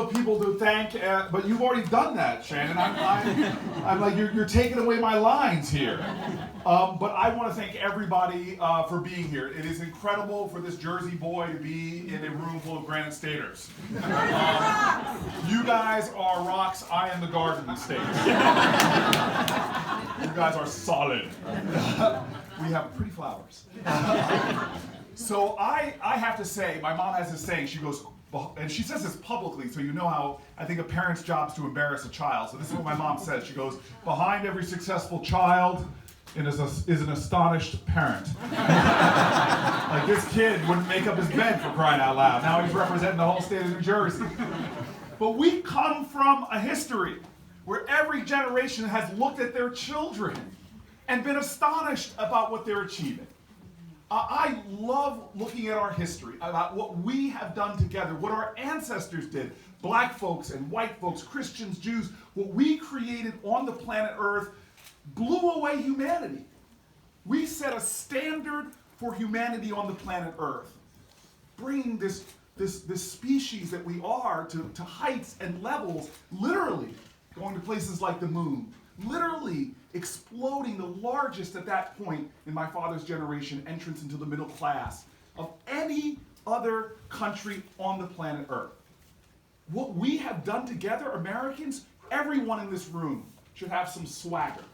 people to thank, but you've already done that, Shannon. I'm like, you're taking away my lines here. But I want to thank everybody for being here. It is incredible for this Jersey boy to be in a room full of Granite Staters. You guys are rocks. I am the Garden State. You guys are solid. We have pretty flowers. So I have to say, my mom has this saying, she goes, and she says this publicly, so you know how I think a parent's job is to embarrass a child. So this is what my mom says. She goes, behind every successful child is an astonished parent. Like, this kid wouldn't make up his bed for crying out loud. Now he's representing the whole state of New Jersey. But we come from a history where every generation has looked at their children and been astonished about what they're achieving. I love looking at our history, about what we have done together, what our ancestors did, black folks and white folks, Christians, Jews, what we created on the planet Earth blew away humanity. We set a standard for humanity on the planet Earth, bringing this species that we are to heights and levels, literally going to places like the moon, literally exploding the largest at that point in my father's generation entrance into the middle class of any other country on the planet Earth. What we have done together, Americans, everyone in this room should have some swagger.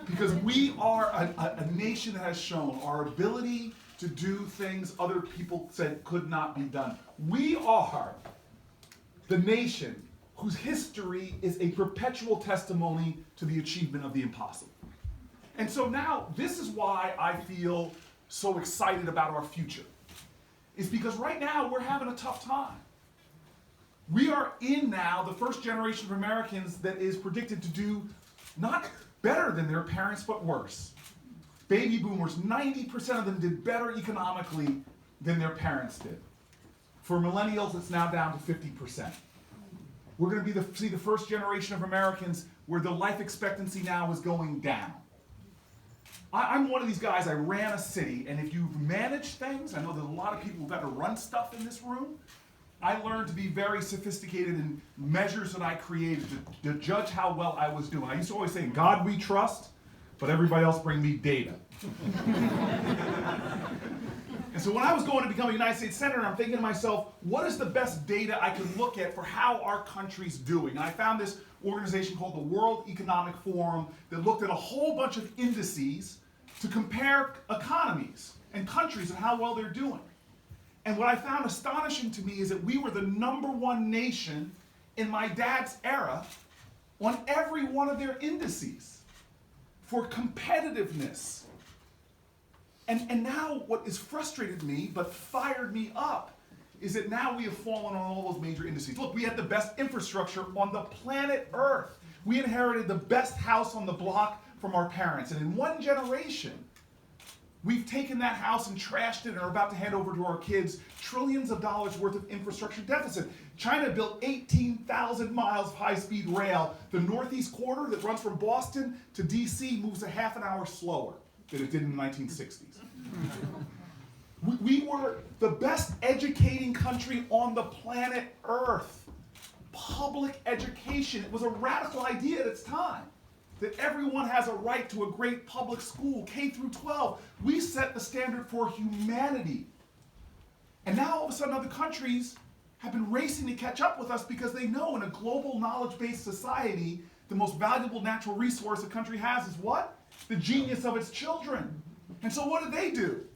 Because we are a nation that has shown our ability to do things other people said could not be done. We are the nation whose history is a perpetual testimony to the achievement of the impossible. And so now, this is why I feel so excited about our future. Is because right now, we're having a tough time. We are in now the first generation of Americans that is predicted to do not better than their parents, but worse. Baby boomers, 90% of them did better economically than their parents did. For millennials, it's now down to 50%. We're going to see the first generation of Americans where the life expectancy now is going down. I'm one of these guys, I ran a city, and if you've managed things, I know that a lot of people who've got to run stuff in this room, I learned to be very sophisticated in measures that I created to judge how well I was doing. I used to always say, in God we trust, but everybody else bring me data. And so when I was going to become a United States Senator, I'm thinking to myself, what is the best data I can look at for how our country's doing? And I found this organization called the World Economic Forum that looked at a whole bunch of indices to compare economies and countries and how well they're doing. And what I found astonishing to me is that we were the #1 nation in my dad's era on every one of their indices for competitiveness. And now what has frustrated me but fired me up is that now we have fallen on all those major indices. Look, we had the best infrastructure on the planet Earth. We inherited the best house on the block from our parents. And in one generation, we've taken that house and trashed it and are about to hand over to our kids trillions of dollars worth of infrastructure deficit. China built 18,000 miles of high-speed rail. The Northeast Corridor that runs from Boston to DC moves a half an hour slower than it did in the 1960s. We were the best educating country on the planet Earth. Public education. It was a radical idea at its time, that everyone has a right to a great public school, K through 12. We set the standard for humanity. And now all of a sudden other countries have been racing to catch up with us because they know in a global knowledge-based society, the most valuable natural resource a country has is what? The genius of its children. And so what did?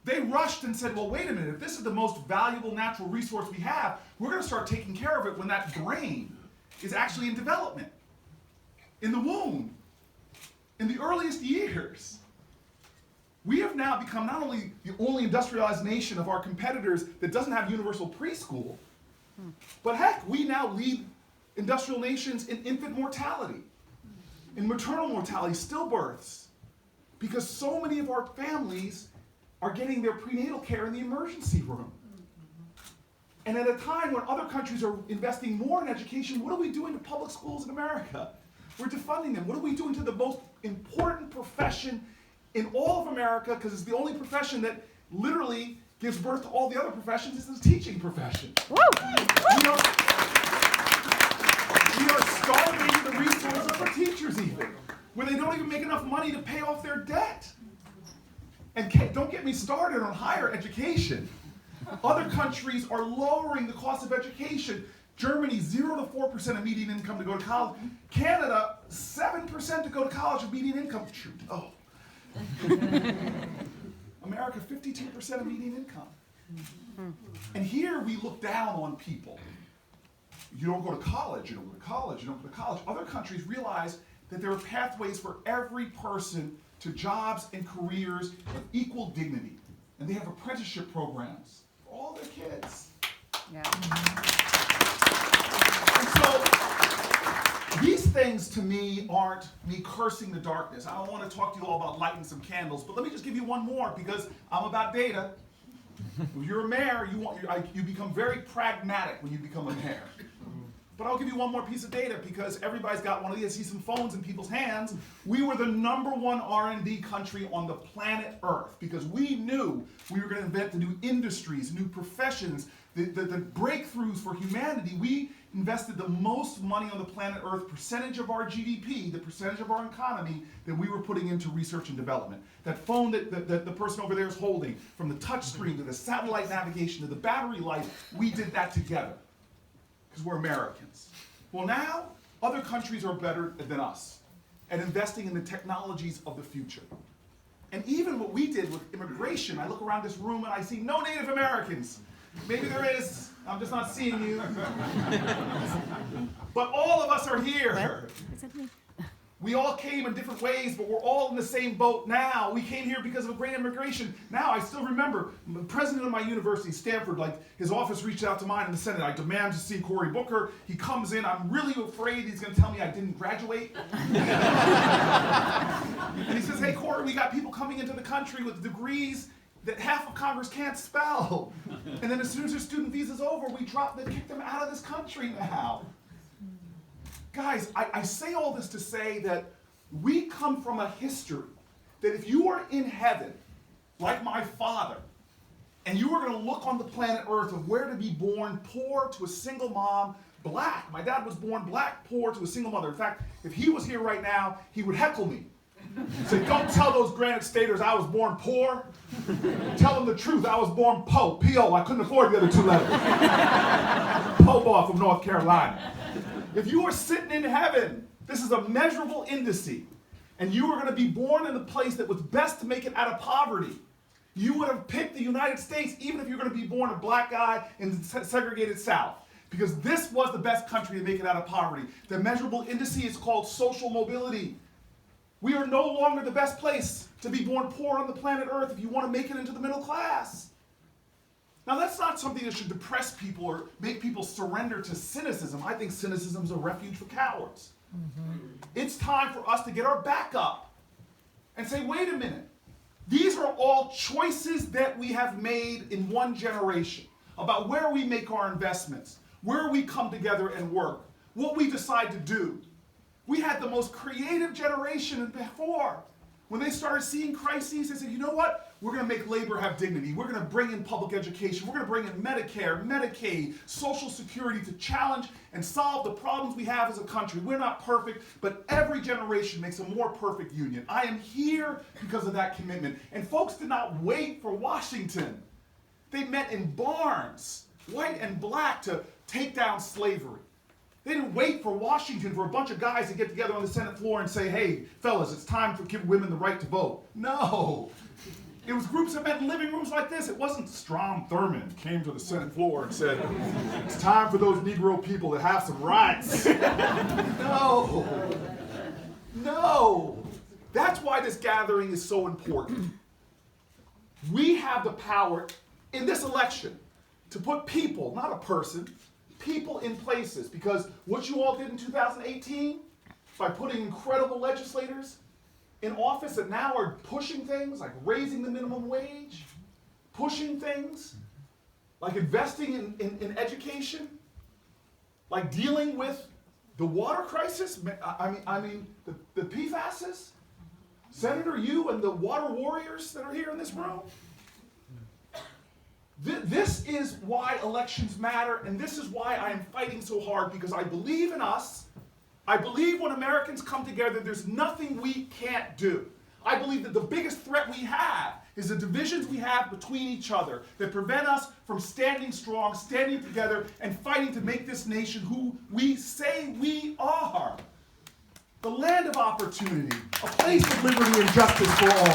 They rushed and said, well, wait a minute, if this is the most valuable natural resource we have, we're going to start taking care of it when that brain is actually in development, in the womb, in the earliest years. We have now become not only the only industrialized nation of our competitors that doesn't have universal preschool, but heck, we now lead industrial nations in infant mortality, in maternal mortality, stillbirths, because so many of our families are getting their prenatal care in the emergency room. And at a time when other countries are investing more in education, what are we doing to public schools in America? We're defunding them. What are we doing to the most important profession in all of America, because it's the only profession that literally gives birth to all the other professions, is the teaching profession. Woo! starving the resources for teachers even, where they don't even make enough money to pay off their debt. And don't get me started on higher education. Other countries are lowering the cost of education. Germany, 0 to 4% of median income to go to college. Canada, 7% to go to college of median income. Oh. America, 52% of median income. And here we look down on people. You don't go to college, you don't go to college, you don't go to college. Other countries realize that there are pathways for every person to jobs and careers of equal dignity. And they have apprenticeship programs for all their kids. Yeah. And so, these things to me aren't me cursing the darkness. I don't want to talk to you all about lighting some candles, but let me just give you one more because I'm about data. If you're a mayor, you become very pragmatic when you become a mayor. But I'll give you one more piece of data because everybody's got one of these. I see some phones in people's hands. We were the #1 R&D country on the planet Earth because we knew we were going to invent the new industries, new professions, the breakthroughs for humanity. We invested the most money on the planet Earth, percentage of our GDP, the percentage of our economy that we were putting into research and development. That phone that the person over there is holding, from the touch screen to the satellite navigation to the battery life, we did that together. Because we're Americans. Well, now, other countries are better than us at investing in the technologies of the future. And even what we did with immigration, I look around this room and I see no Native Americans. Maybe there is, I'm just not seeing you. But all of us are here. We all came in different ways, but we're all in the same boat now. We came here because of a great immigration. Now, I still remember the president of my university, Stanford, his office reached out to mine in the Senate. I demand to see Cory Booker. He comes in. I'm really afraid he's going to tell me I didn't graduate. And he says, hey, Cory, we got people coming into the country with degrees that half of Congress can't spell. And then as soon as their student visa's over, we kick them out of this country now. Guys, I say all this to say that we come from a history that if you are in heaven, like my father, and you were going to look on the planet Earth of where to be born poor to a single mom, black. My dad was born black, poor to a single mother. In fact, if he was here right now, he would heckle me. Say, don't tell those Granite Staters I was born poor. Tell them the truth. I was born Po. P-O. I couldn't afford the other two letters. Po from North Carolina. If you were sitting in heaven, this is a measurable indice, and you were going to be born in the place that was best to make it out of poverty, you would have picked the United States, even if you're going to be born a black guy in the segregated South, because this was the best country to make it out of poverty. The measurable indice is called social mobility. We are no longer the best place to be born poor on the planet Earth if you want to make it into the middle class. Now, that's not something that should depress people or make people surrender to cynicism. I think cynicism is a refuge for cowards. It's time for us to get our back up and say, wait a minute. These are all choices that we have made in one generation about where we make our investments, where we come together and work, what we decide to do. We had the most creative generation before. When they started seeing crises, they said, you know what? We're going to make labor have dignity. We're going to bring in public education. We're going to bring in Medicare, Medicaid, Social Security to challenge and solve the problems we have as a country. We're not perfect, but every generation makes a more perfect union. I am here because of that commitment. And folks did not wait for Washington. They met in barns, white and black, to take down slavery. They didn't wait for Washington for a bunch of guys to get together on the Senate floor and say, hey, fellas, it's time to give women the right to vote. No. It was groups that met in living rooms like this. It wasn't Strom Thurmond came to the Senate floor and said, it's time for those Negro people to have some rights. No. No. That's why this gathering is so important. We have the power in this election to put people, not a person, people in places, because what you all did in 2018 by putting incredible legislators in office that now are pushing things like raising the minimum wage, pushing things like investing in education, like dealing with the water crisis. I mean the PFASs. Senator, you and the water warriors that are here in this room. This is why elections matter, and this is why I am fighting so hard, because I believe in us, I believe when Americans come together, there's nothing we can't do. I believe that the biggest threat we have is the divisions we have between each other that prevent us from standing strong, standing together, and fighting to make this nation who we say we are. The land of opportunity, a place of liberty and justice for all.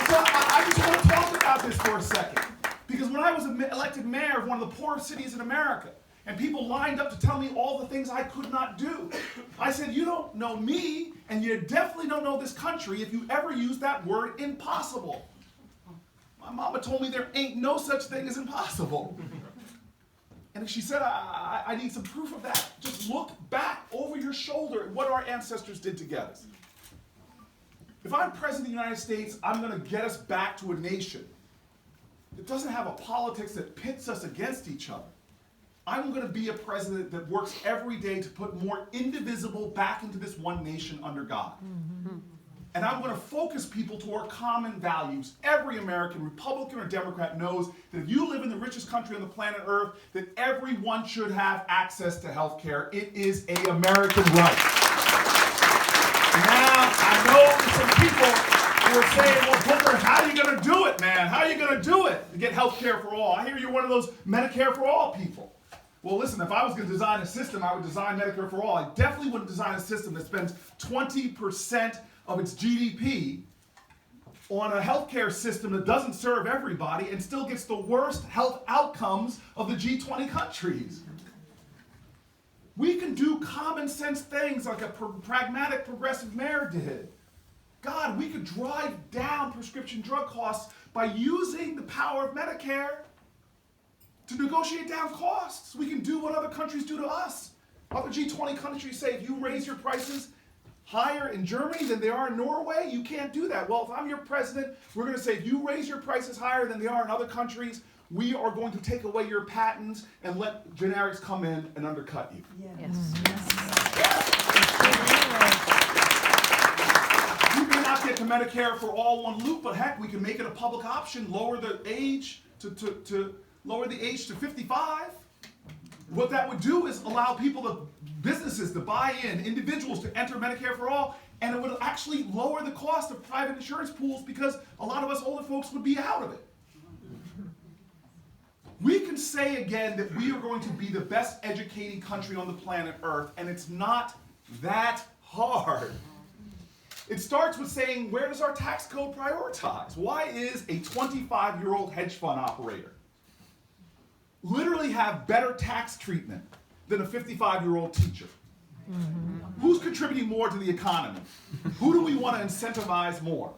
So I just want to talk about this for a second. Because when I was elected mayor of one of the poorest cities in America, and people lined up to tell me all the things I could not do, I said, you don't know me, and you definitely don't know this country if you ever use that word impossible. My mama told me there ain't no such thing as impossible. And she said, I need some proof of that. Just look back over your shoulder at what our ancestors did together. If I'm president of the United States, I'm going to get us back to a nation that doesn't have a politics that pits us against each other. I'm going to be a president that works every day to put more indivisible back into this one nation under God. Mm-hmm. And I'm going to focus people to our common values. Every American, Republican or Democrat, knows that if you live in the richest country on the planet Earth, that everyone should have access to health care. It is an American right. Now, I know some people who are saying, well, Booker, how are you going to do it, man? How are you going to do it to get health care for all? I hear you're one of those Medicare for all people. Well, listen, if I was going to design a system, I would design Medicare for all. I definitely wouldn't design a system that spends 20% of its GDP on a healthcare system that doesn't serve everybody and still gets the worst health outcomes of the G20 countries. We can do common sense things like a pragmatic progressive mayor did. God, we could drive down prescription drug costs by using the power of Medicare to negotiate down costs. We can do what other countries do to us. Other G20 countries say if you raise your prices higher in Germany than they are in Norway, you can't do that. Well, if I'm your president, we're going to say if you raise your prices higher than they are in other countries, we are going to take away your patents and let generics come in and undercut you. Yes. You may not get to Medicare for all one loop, but heck, we can make it a public option, lower the age lower the age to 55. What that would do is allow businesses to buy in, individuals to enter Medicare for all, and it would actually lower the cost of private insurance pools because a lot of us older folks would be out of it. We can say again that we are going to be the best educating country on the planet Earth, and it's not that hard. It starts with saying, where does our tax code prioritize? Why is a 25-year-old hedge fund operator literally have better tax treatment than a 55-year-old teacher? Mm-hmm. Who's contributing more to the economy? Who do we want to incentivize more?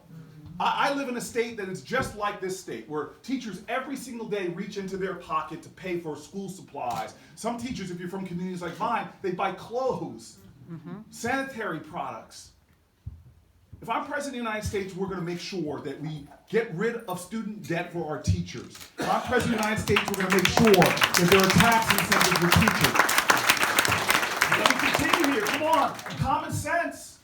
I live in a state that is just like this state, where teachers every single day reach into their pocket to pay for school supplies. Some teachers, if you're from communities like mine, they buy clothes, sanitary products. If I'm president of the United States, we're going to make sure that we get rid of student debt for our teachers. If I'm president of the United States, we're going to make sure that there are tax incentives for teachers. Let me continue here. Come on. Common sense.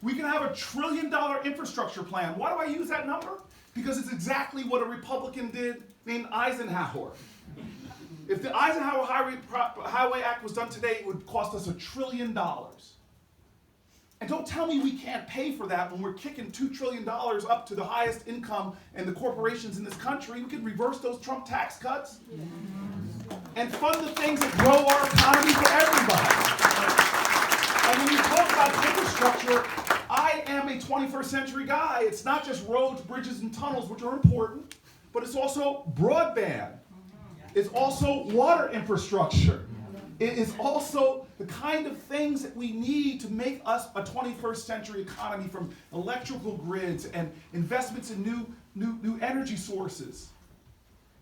We can have $1 trillion infrastructure plan. Why do I use that number? Because it's exactly what a Republican did named Eisenhower. If the Eisenhower Highway Act was done today, it would cost us $1 trillion. And don't tell me we can't pay for that when we're kicking $2 trillion up to the highest income and the corporations in this country. We could reverse those Trump tax cuts and fund the things that grow our economy for everybody. And when you talk about infrastructure, I am a 21st century guy. It's not just roads, bridges, and tunnels, which are important, but it's also broadband. It's also water infrastructure. It is also the kind of things that we need to make us a 21st century economy, from electrical grids and investments in new energy sources.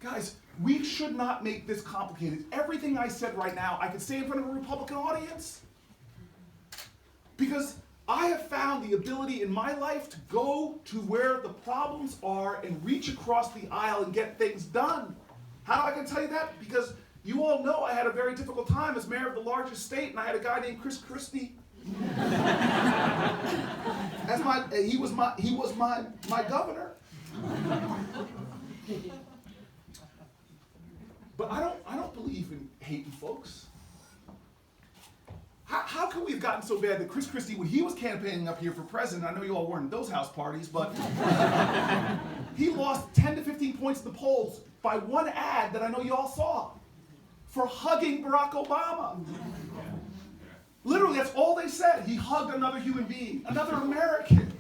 Guys, we should not make this complicated. Everything I said right now, I could say in front of a Republican audience. Because I have found the ability in my life to go to where the problems are and reach across the aisle and get things done. How I can tell you that? Because you all know I had a very difficult time as mayor of the largest state, and I had a guy named Chris Christie. He was my governor. But I don't believe in hating folks. how could we have gotten so bad that Chris Christie, when he was campaigning up here for president, I know you all weren't in those house parties, but he lost 10 to 15 points in the polls by one ad that I know you all saw for hugging Barack Obama. Literally, that's all they said. He hugged another human being, another American.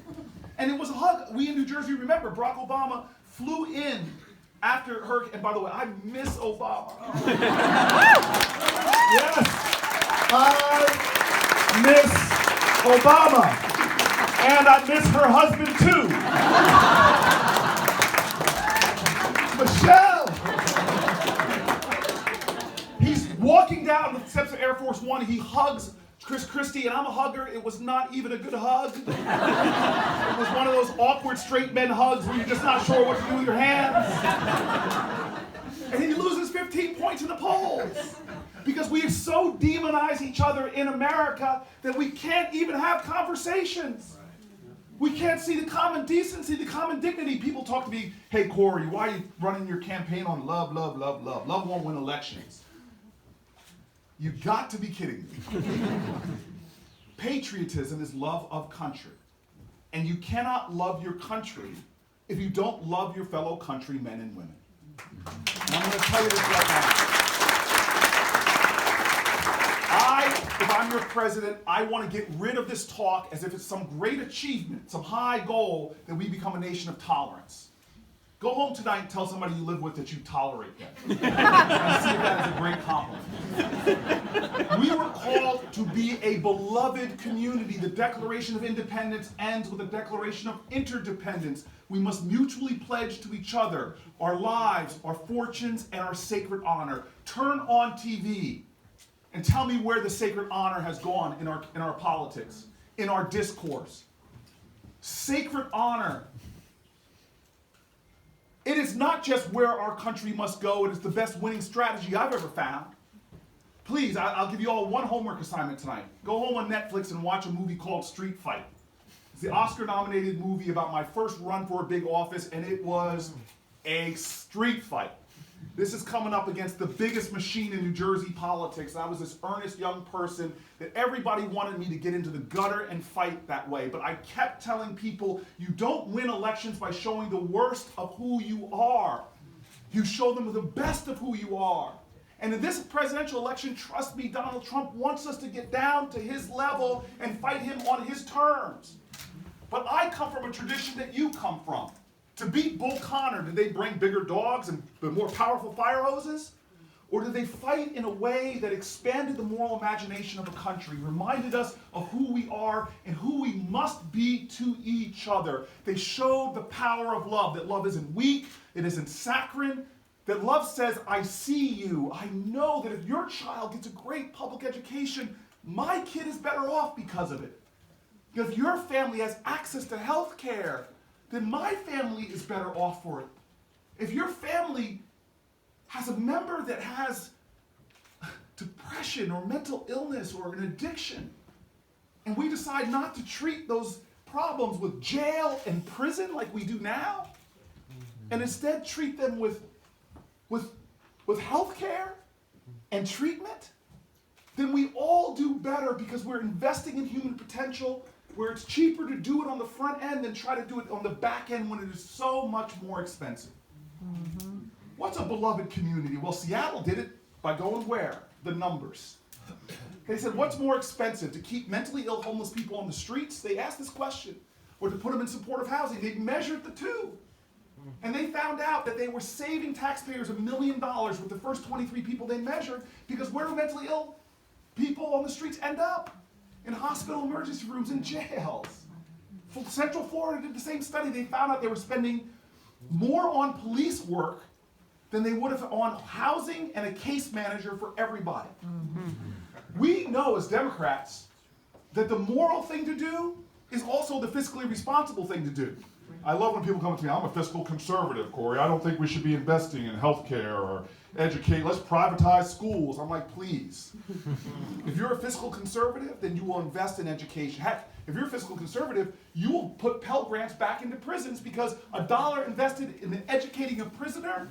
And it was a hug. We in New Jersey remember Barack Obama flew in after Hurricane. And by the way, I miss Obama. Yes, I miss Obama. And I miss her husband too. Michelle. He's walking down the steps of Air Force One. He hugs Chris Christie, and I'm a hugger. It was not even a good hug. It was one of those awkward straight men hugs where you're just not sure what to do with your hands. And he loses 15 points in the polls because we so demonize each other in America that we can't even have conversations. We can't see the common decency, the common dignity. People talk to me, hey, Cory, why are you running your campaign on love, love, love, love? Love won't win elections. You got to be kidding me. Patriotism is love of country. And you cannot love your country if you don't love your fellow countrymen and women. And I'm going to tell you this right now. If I'm your president, I want to get rid of this talk as if it's some great achievement, some high goal that we become a nation of tolerance. Go home tonight and tell somebody you live with that you tolerate them. I see that as a great compliment. We were called to be a beloved community. The Declaration of Independence ends with a declaration of interdependence. We must mutually pledge to each other our lives, our fortunes, and our sacred honor. Turn on TV and tell me where the sacred honor has gone in our politics, in our discourse. Sacred honor. It is not just where our country must go. It is the best winning strategy I've ever found. Please, I'll give you all one homework assignment tonight. Go home on Netflix and watch a movie called Street Fight. It's the Oscar-nominated movie about my first run for a big office, and it was a street fight. This is coming up against the biggest machine in New Jersey politics. I was this earnest young person that everybody wanted me to get into the gutter and fight that way. But I kept telling people, you don't win elections by showing the worst of who you are. You show them the best of who you are. And in this presidential election, trust me, Donald Trump wants us to get down to his level and fight him on his terms. But I come from a tradition that you come from. To beat Bull Connor, did they bring bigger dogs and the more powerful fire hoses? Or did they fight in a way that expanded the moral imagination of a country, reminded us of who we are and who we must be to each other? They showed the power of love, that love isn't weak, it isn't saccharine, that love says, I see you. I know that if your child gets a great public education, my kid is better off because of it. If your family has access to health care, then my family is better off for it. If your family has a member that has depression or mental illness or an addiction, and we decide not to treat those problems with jail and prison like we do now, and instead treat them with health care and treatment, then we all do better because we're investing in human potential, where it's cheaper to do it on the front end than try to do it on the back end when it is so much more expensive. Mm-hmm. What's a beloved community? Well, Seattle did it by going where? The numbers. They said, what's more expensive, to keep mentally ill homeless people on the streets? They asked this question. Or to put them in supportive housing? They measured the two. And they found out that they were saving taxpayers $1 million with the first 23 people they measured, because where do mentally ill people on the streets end up? In hospital emergency rooms, in jails. Central Florida did the same study. They found out they were spending more on police work than they would have on housing and a case manager for everybody. Mm-hmm. We know as Democrats that the moral thing to do is also the fiscally responsible thing to do. I love when people come to me, I'm a fiscal conservative, Cory. I don't think we should be investing in healthcare or educate. Let's privatize schools. I'm like, please. If you're a fiscal conservative, then you will invest in education. Heck, if you're a fiscal conservative, you will put Pell Grants back into prisons, because $1 invested in educating a prisoner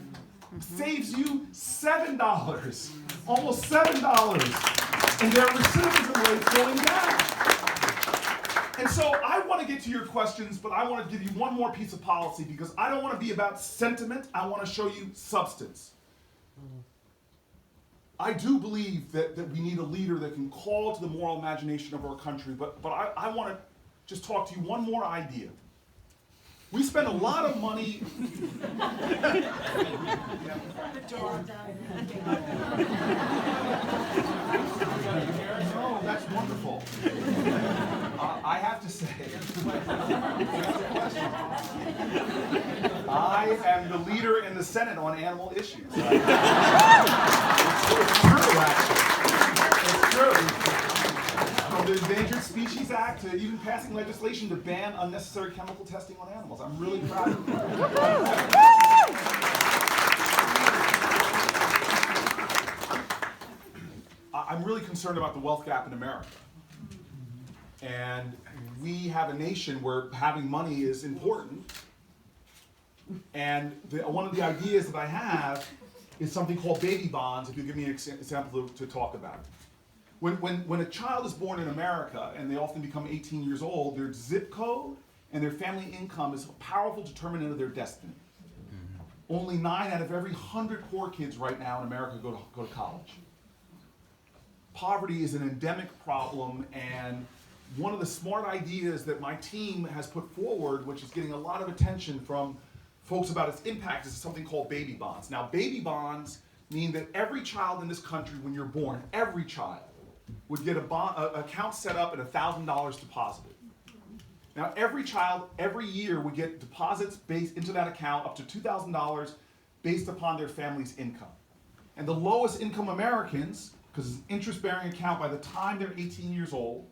saves you $7. Almost $7. And their recidivism rate's going down. And so I want to get to your questions, but I want to give you one more piece of policy because I don't want to be about sentiment. I want to show you substance. I do believe that we need a leader that can call to the moral imagination of our country, but I want to just talk to you one more idea. We spend a lot of money. No, that's wonderful. I have to say, I am the leader in the Senate on animal issues. It's true, actually. It's true. From the Endangered Species Act to even passing legislation to ban unnecessary chemical testing on animals. I'm really proud of you. I'm really concerned about the wealth gap in America. And we have a nation where having money is important. And one of the ideas that I have is something called baby bonds, if you give me an example to talk about. When a child is born in America and they often become 18 years old, their zip code and their family income is a powerful determinant of their destiny. Only 9 out of every 100 poor kids right now in America go to college. Poverty is an endemic problem, and one of the smart ideas that my team has put forward, which is getting a lot of attention from folks about its impact, is something called baby bonds. Now, baby bonds mean that every child in this country, when you're born, every child would get an account set up and $1,000 deposited. Now, every child, every year, would get deposits based into that account up to $2,000 based upon their family's income. And the lowest income Americans, because it's an interest-bearing account by the time they're 18 years old,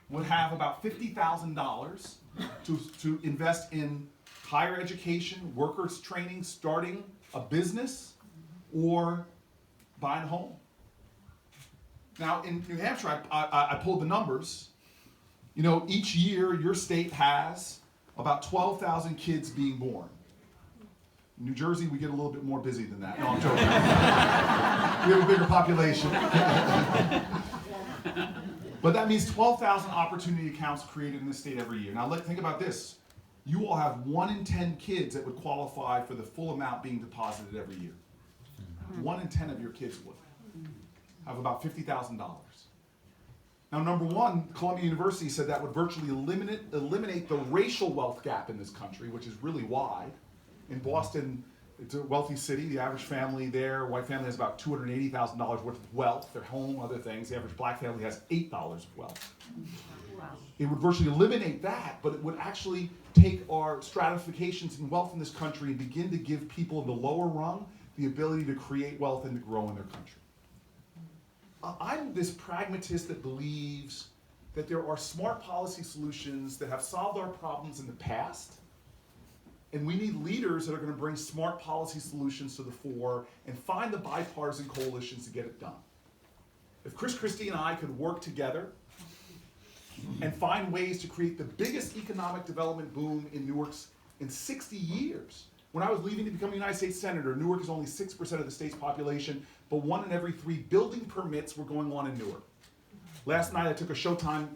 would have about $50,000 to invest in higher education, workers training, starting a business, or buying a home. Now, in New Hampshire, I pulled the numbers. You know, each year, your state has about 12,000 kids being born. In New Jersey, we get a little bit more busy than that. No, I'm joking. We have a bigger population. But that means 12,000 opportunity accounts created in the state every year. Now, think about this. You all have 1 in 10 kids that would qualify for the full amount being deposited every year. 1 in 10 of your kids would have about $50,000. Now, number one, Columbia University said that would virtually eliminate the racial wealth gap in this country, which is really wide. In Boston, it's a wealthy city. The average family there, white family, has about $280,000 worth of wealth, their home, other things. The average black family has $8 of wealth. Wow. It would virtually eliminate that, but it would actually take our stratifications in wealth in this country and begin to give people in the lower rung the ability to create wealth and to grow in their country. I'm this pragmatist that believes that there are smart policy solutions that have solved our problems in the past, and we need leaders that are going to bring smart policy solutions to the fore and find the bipartisan coalitions to get it done. If Chris Christie and I could work together and find ways to create the biggest economic development boom in Newark's in 60 years. When I was leaving to become a United States Senator, Newark is only 6% of the state's population, but 1 in every 3 building permits were going on in Newark. Last night I took a Showtime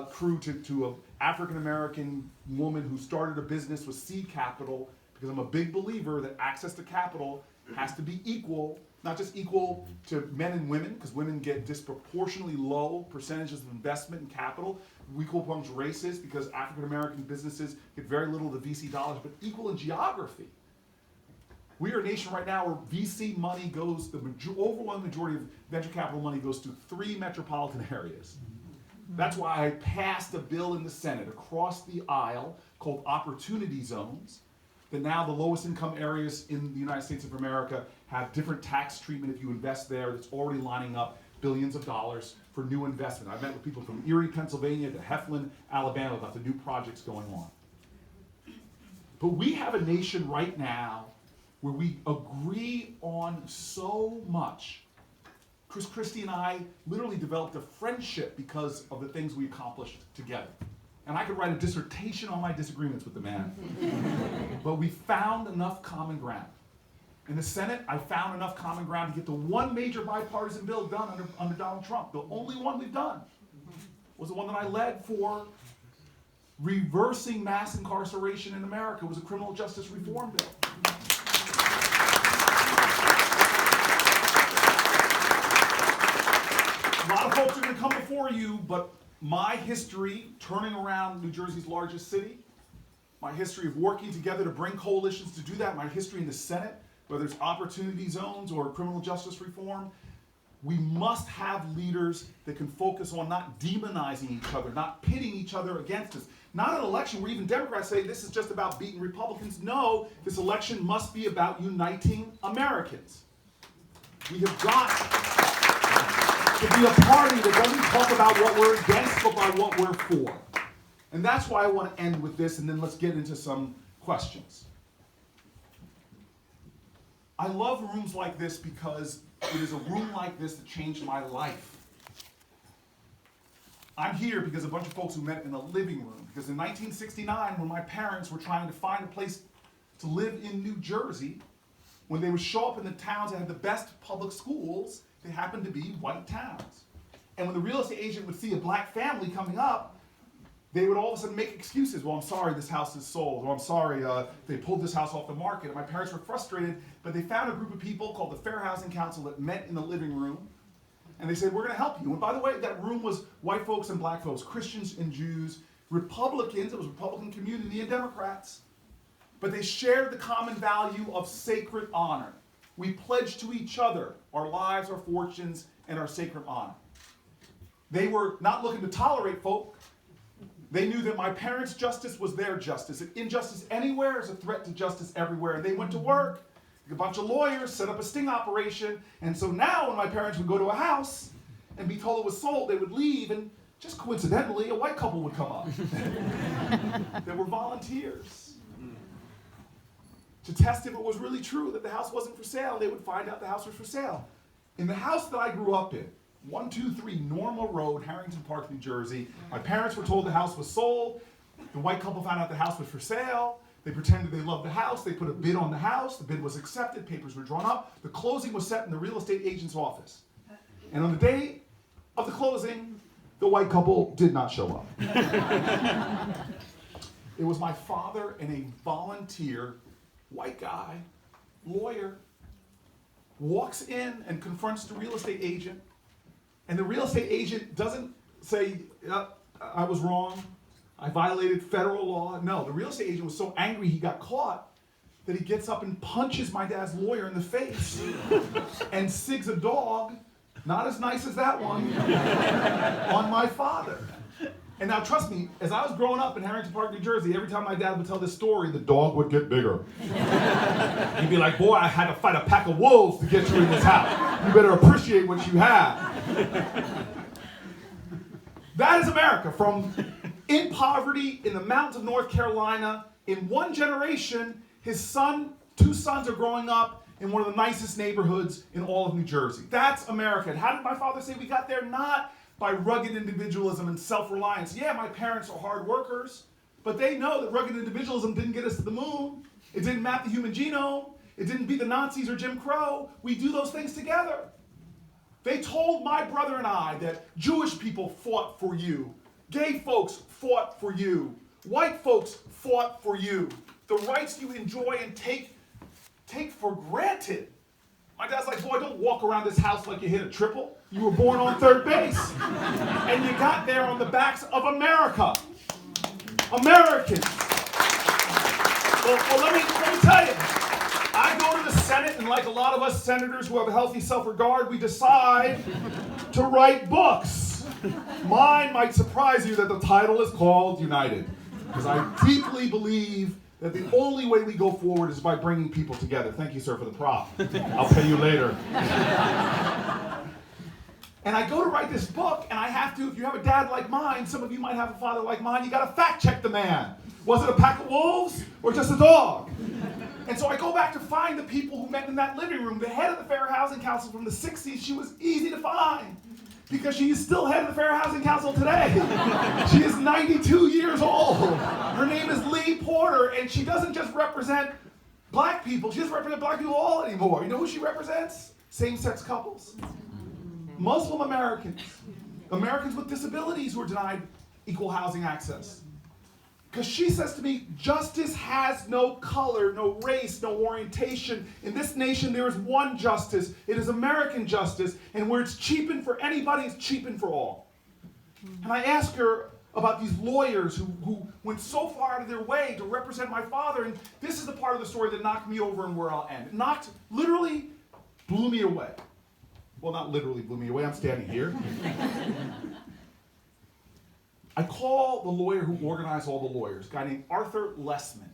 crew to an African-American woman who started a business with seed capital, because I'm a big believer that access to capital has to be equal, not just equal to men and women, because women get disproportionately low percentages of investment in capital, equal amongst races, because African-American businesses get very little of the VC dollars, but equal in geography. We are a nation right now where VC money goes, the overwhelming majority of venture capital money goes to 3 metropolitan areas. That's why I passed a bill in the Senate across the aisle called Opportunity Zones, that now the lowest income areas in the United States of America have different tax treatment if you invest there. That's already lining up billions of dollars for new investment. I've met with people from Erie, Pennsylvania to Heflin, Alabama about the new projects going on. But we have a nation right now where we agree on so much. Chris Christie and I literally developed a friendship because of the things we accomplished together. And I could write a dissertation on my disagreements with the man. But we found enough common ground. In the Senate, I found enough common ground to get the one major bipartisan bill done under Donald Trump. The only one we've done was the one that I led for reversing mass incarceration in America. It was a criminal justice reform bill. A lot of folks are going to come before you, but my history turning around New Jersey's largest city, my history of working together to bring coalitions to do that, my history in the Senate, whether it's opportunity zones or criminal justice reform, we must have leaders that can focus on not demonizing each other, not pitting each other against us. Not an election where even Democrats say this is just about beating Republicans. No, this election must be about uniting Americans. We have got to be a party that doesn't talk about what we're against, but by what we're for. And that's why I want to end with this, and then let's get into some questions. I love rooms like this because it is a room like this that changed my life. I'm here because a bunch of folks who met in the living room. Because in 1969, when my parents were trying to find a place to live in New Jersey, when they would show up in the towns that had the best public schools, they happened to be white towns. And when the real estate agent would see a black family coming up, they would all of a sudden make excuses. Well, I'm sorry, this house is sold. Or I'm sorry, they pulled this house off the market. And my parents were frustrated, but they found a group of people called the Fair Housing Council that met in the living room. And they said, we're going to help you. And by the way, that room was white folks and black folks, Christians and Jews, Republicans, it was a Republican community, and Democrats. But they shared the common value of sacred honor. We pledged to each other our lives, our fortunes, and our sacred honor. They were not looking to tolerate folk. They knew that my parents' justice was their justice. Injustice anywhere is a threat to justice everywhere. And they went to work. A bunch of lawyers set up a sting operation. And so now when my parents would go to a house and be told it was sold, they would leave. And just coincidentally, a white couple would come up. They were volunteers. To test if it was really true that the house wasn't for sale, they would find out the house was for sale. In the house that I grew up in, 123 Normal Road, Harrington Park, New Jersey. My parents were told the house was sold. The white couple found out the house was for sale. They pretended they loved the house. They put a bid on the house. The bid was accepted. Papers were drawn up. The closing was set in the real estate agent's office. And on the day of the closing, the white couple did not show up. It was my father and a volunteer, white guy, lawyer, walks in and confronts the real estate agent. And the real estate agent doesn't say, I was wrong, I violated federal law. No, the real estate agent was so angry he got caught that he gets up and punches my dad's lawyer in the face and sigs a dog, not as nice as that one, on my father. And now trust me, as I was growing up in Harrington Park, New Jersey, every time my dad would tell this story, the dog would get bigger. He'd be like, boy, I had to fight a pack of wolves to get you in this house. You better appreciate what you have. That is America. From in poverty in the mountains of North Carolina, in one generation, two sons are growing up in one of the nicest neighborhoods in all of New Jersey. That's America. And how did my father say we got there? Not by rugged individualism and self-reliance. Yeah, my parents are hard workers, but they know that rugged individualism didn't get us to the moon. It didn't map the human genome. It didn't beat the Nazis or Jim Crow. We do those things together. They told my brother and I that Jewish people fought for you. Gay folks fought for you. White folks fought for you. The rights you enjoy and take for granted. My dad's like, boy, don't walk around this house like you hit a triple. You were born on third base. And you got there on the backs of America. Americans. Well, let me tell you. I go to the Senate, and like a lot of us senators who have a healthy self-regard, we decide to write books. Mine might surprise you that the title is called United. Because I deeply believe that the only way we go forward is by bringing people together. Thank you, sir, for the prop. I'll pay you later. And I go to write this book, and I have to, if you have a dad like mine, some of you might have a father like mine, you got to fact check the man. Was it a pack of wolves or just a dog? And so I go back to find the people who met in that living room. The head of the Fair Housing Council from the 60s, she was easy to find because she is still head of the Fair Housing Council today. She is 92 years old. Her name is Lee Porter, and she doesn't just represent Black people, she doesn't represent black people at all anymore. You know who she represents? Same-sex couples. Muslim Americans. Americans with disabilities who are denied equal housing access. Because she says to me, justice has no color, no race, no orientation. In this nation, there is one justice. It is American justice. And where it's cheapened for anybody, it's cheapened for all. And I ask her about these lawyers who went so far out of their way to represent my father. And this is the part of the story that knocked me over and where I'll end. It literally blew me away. Well, not literally blew me away. I'm standing here. I call the lawyer who organized all the lawyers, a guy named Arthur Lessman.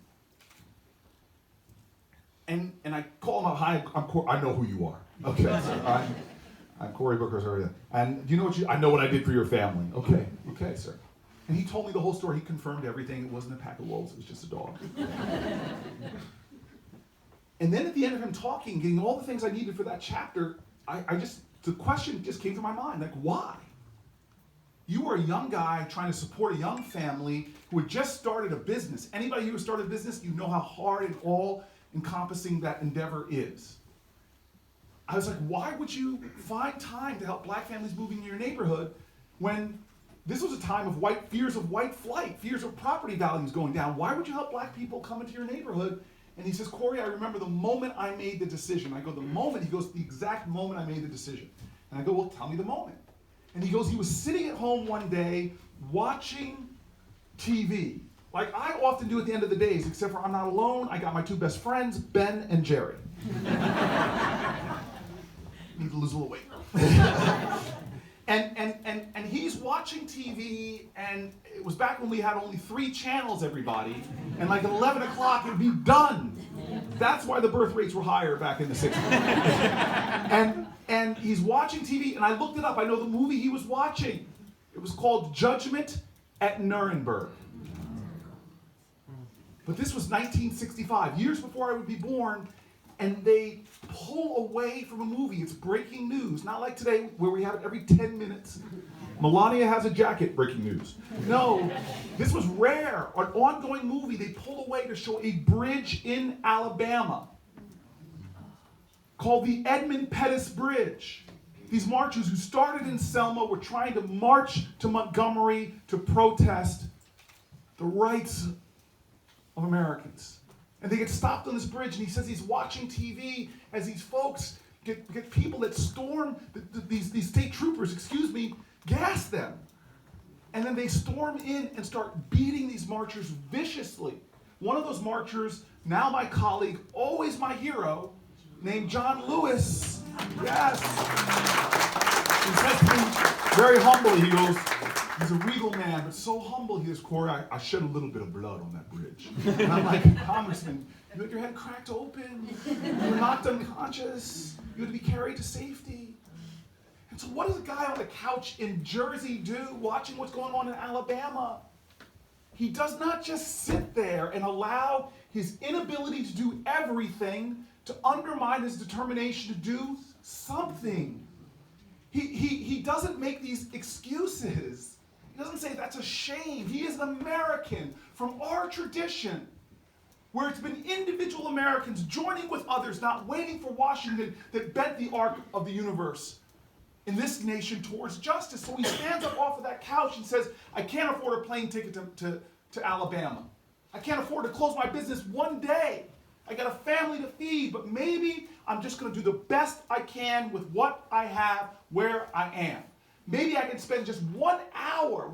And I call him up, hi, I know who you are. Okay, so I'm Cory Booker, sorry. And do you know I know what I did for your family. Okay, sir. And he told me the whole story. He confirmed everything. It wasn't a pack of wolves, it was just a dog. And then at the end of him talking, getting all the things I needed for that chapter, the question just came to my mind, like, why? You were a young guy trying to support a young family who had just started a business. Anybody who has started a business, you know how hard and all-encompassing that endeavor is. I was like, why would you find time to help black families moving in your neighborhood when this was a time of fears of white flight, fears of property values going down? Why would you help black people come into your neighborhood? And he says, Cory, I remember the moment I made the decision. I go, the moment? He goes, the exact moment I made the decision. And I go, well, tell me the moment. And he goes, he was sitting at home one day watching TV, like I often do at the end of the days, except for I'm not alone. I got my two best friends, Ben and Jerry. Need to lose a little weight. And he's watching TV, and it was back when we had only 3 channels, everybody, and like at 11 o'clock it'd be done. That's why the birth rates were higher back in the 60s. And he's watching TV, and I looked it up. I know the movie he was watching. It was called Judgment at Nuremberg. But this was 1965, years before I would be born, and they pull away from a movie. It's breaking news, not like today where we have it every 10 minutes. Melania has a jacket, breaking news. No, this was rare. An ongoing movie, they pull away to show a bridge in Alabama called the Edmund Pettus Bridge. These marchers who started in Selma were trying to march to Montgomery to protest the rights of Americans. And they get stopped on this bridge, and he says he's watching TV as these folks get people that storm, these state troopers, gas them. And then they storm in and start beating these marchers viciously. One of those marchers, now my colleague, always my hero, named John Lewis. Yes. He says to me very humbly, he goes, he's a regal man, but so humble, he goes, Cory, I shed a little bit of blood on that bridge. And I'm like, Congressman, you had your head cracked open, you were knocked unconscious, you had to be carried to safety. And so what does a guy on the couch in Jersey do watching what's going on in Alabama? He does not just sit there and allow his inability to do everything to undermine his determination to do something. He doesn't make these excuses. He doesn't say that's a shame. He is an American from our tradition, where it's been individual Americans joining with others, not waiting for Washington, that bent the arc of the universe in this nation towards justice. So he stands up off of that couch and says, I can't afford a plane ticket to Alabama. I can't afford to close my business one day. I got a family to feed, but maybe I'm just going to do the best I can with what I have where I am. Maybe I can spend just 1 hour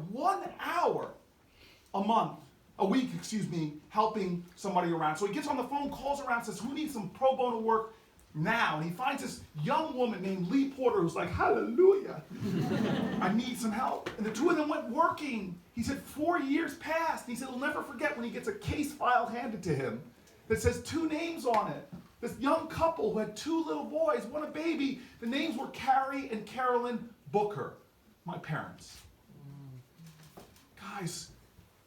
a week, helping somebody around. So he gets on the phone, calls around, says, who needs some pro bono work now? And he finds this young woman named Lee Porter who's like, hallelujah, I need some help. And the two of them went working. He said 4 years passed. And he said he'll never forget when he gets a case file handed to him that says 2 names on it. This young couple who had 2 little boys, one a baby. The names were Carrie and Carolyn Booker, my parents. Guys,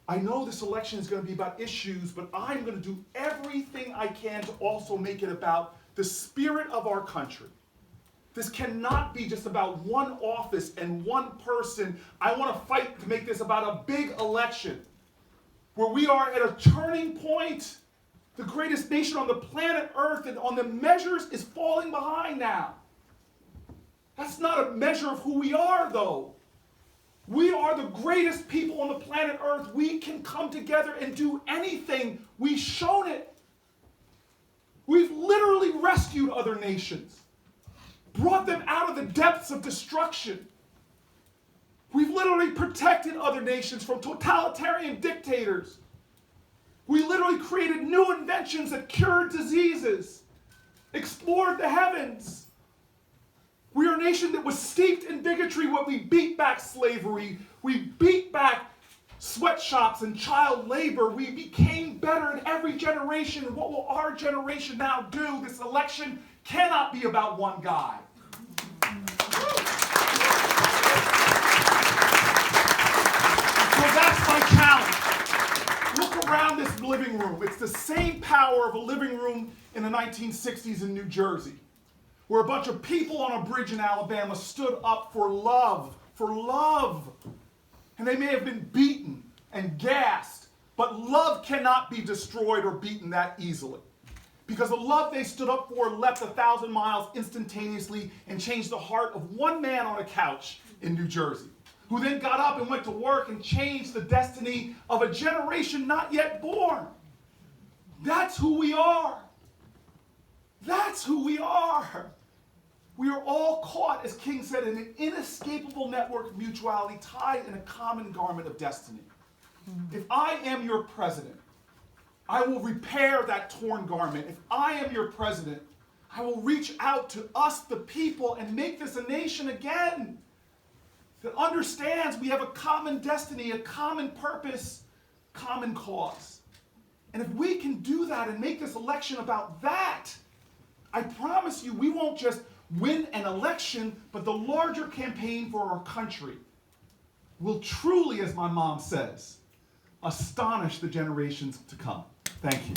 I know this election is going to be about issues, but I'm going to do everything I can to also make it about the spirit of our country. This cannot be just about one office and one person. I want to fight to make this about a big election where we are at a turning point The greatest nation on the planet Earth and on the measures is falling behind now. That's not a measure of who we are, though. We are the greatest people on the planet Earth. We can come together and do anything. We've shown it. We've literally rescued other nations, brought them out of the depths of destruction. We've literally protected other nations from totalitarian dictators. We literally created new inventions that cured diseases, explored the heavens. We are a nation that was steeped in bigotry when we beat back slavery. We beat back sweatshops and child labor. We became better in every generation. And what will our generation now do? This election cannot be about one guy. So that's my challenge. Look around this living room. It's the same power of a living room in the 1960s in New Jersey, where a bunch of people on a bridge in Alabama stood up for love, And they may have been beaten and gassed, but love cannot be destroyed or beaten that easily. Because the love they stood up for left 1,000 miles instantaneously and changed the heart of one man on a couch in New Jersey, who then got up and went to work and changed the destiny of a generation not yet born. That's who we are. That's who we are. We are all caught, as King said, in an inescapable network of mutuality tied in a common garment of destiny. If I am your president, I will repair that torn garment. If I am your president, I will reach out to us, the people, and make this a nation again that understands we have a common destiny, a common purpose, common cause. And if we can do that and make this election about that, I promise you we won't just win an election, but the larger campaign for our country will truly, as my mom says, astonish the generations to come. Thank you.